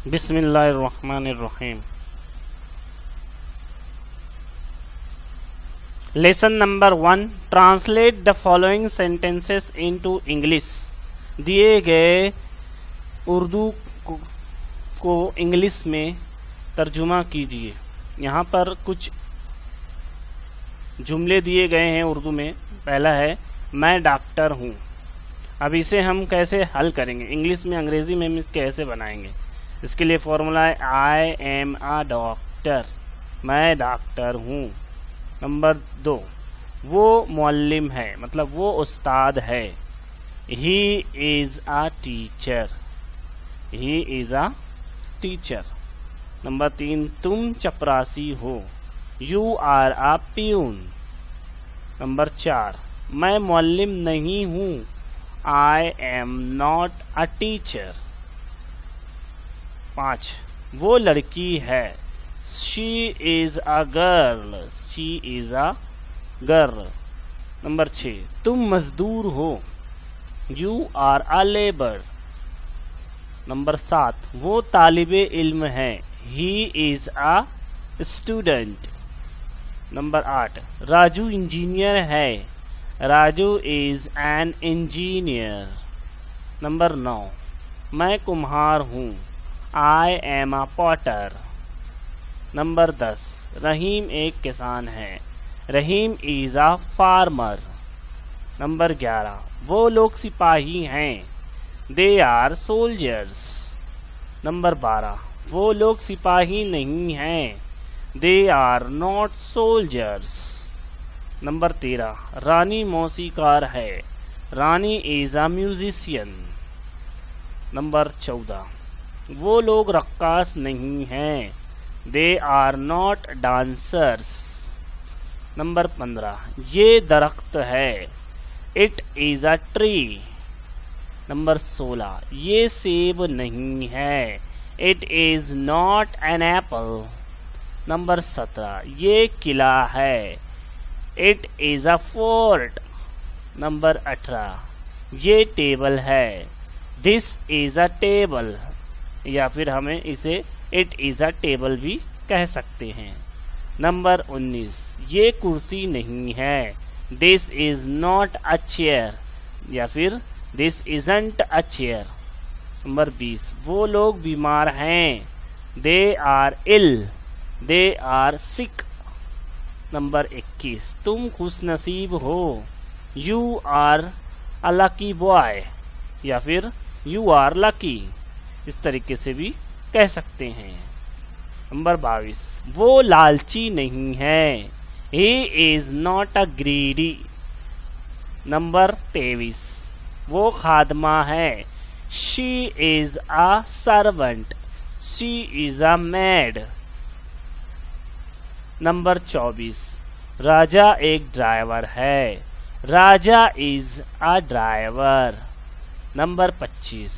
बिस्मिल्लाहिर्रहमानिर्रहीम। Lesson number 1, translate the following sentences into English. दिए गए उर्दू को इंग्लिश में तर्जुमा कीजिए। यहाँ पर कुछ जुमले दिए गए हैं उर्दू में। पहला है मैं डॉक्टर हूँ। अब इसे हम कैसे हल करेंगे, इंग्लिश में अंग्रेजी में हम कैसे बनाएंगे, इसके लिए फॉर्मूला है आई एम अ डॉक्टर, मैं डॉक्टर हूँ। नंबर 2, वो मुअल्लिम है, मतलब वो उस्ताद है। He is a teacher, he is a teacher. Number 3, तुम चपरासी हो, you are a peon. Number 4, मैं मुअल्लिम नहीं हूँ, I am not a teacher. 5, वो लड़की है, she is a girl, she is a girl. Number 6, तुम मजदूर हो, you are a labour. Number 7, वो तालिबे इल्म है, he is a student. Number 8, Raju engineer है, Raju is an engineer. Number 9, मैं कुम्हार हूँ, I am a potter. Number 10, Rahim एक किसान है, Rahim is a farmer. Number 11, वो लोग सिपाही हैं, दे आर सोल्जर्स। नंबर 12, वो लोग सिपाही नहीं हैं, they are not soldiers. Number 13, Rani मौसीकार है, Rani is a musician. Number 14, वो लोग रक्कास नहीं हैं, they are not dancers. Number 15, ये दरख्त है, it is a tree. Number 16, ये सेब नहीं है, it is not an apple. Number 17, ये किला है, it is a fort. Number 18, ये टेबल है, दिस इज अ टेबल, या फिर हमें इसे इट इज अ टेबल भी कह सकते हैं। नंबर 19, ये कुर्सी नहीं है, this is not a chair, या फिर this isn't a chair. Number 20, वो लोग बीमार हैं, they are ill, they are sick. Number 21, तुम खुश नसीब हो, you are a lucky boy, या फिर यू आर लकी, इस तरीके से भी कह सकते हैं। नंबर 22, वो लालची नहीं है, he is not a greedy. Number 23, वो खादमा है, she is a servant, she is a maid. Number 24, Raja एक ड्राइवर है, Raja is a driver. Number 25,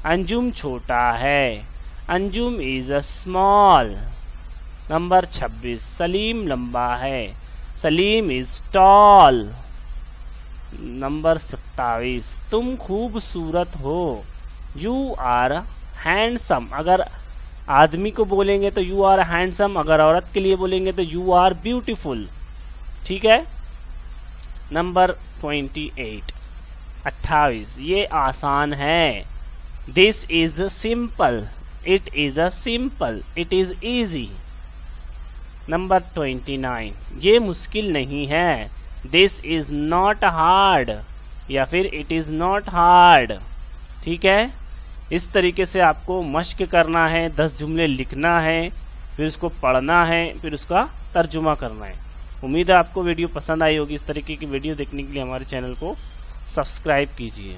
Anjum छोटा है, Anjum is a small. Number 26, Salim लंबा है, सलीम इज टॉल। नंबर 27, तुम खूबसूरत हो, यू आर हैंडसम। अगर आदमी को बोलेंगे तो यू आर हैंडसम, अगर औरत के लिए बोलेंगे तो यू आर ब्यूटीफुल। ठीक है। नंबर 28, 28, ये आसान है, this is simple, it is a simple, it is easy. Number 29, ये मुश्किल नहीं है, दिस इज नॉट हार्ड, या फिर इट इज नॉट हार्ड। ठीक है। इस तरीके से आपको मश्क करना है, 10 जुमले लिखना है, फिर उसको पढ़ना है, फिर उसका तर्जुमा करना है। उम्मीद है आपको वीडियो पसंद आई होगी। इस तरीके की वीडियो देखने के लिए हमारे चैनल को सब्सक्राइब कीजिए।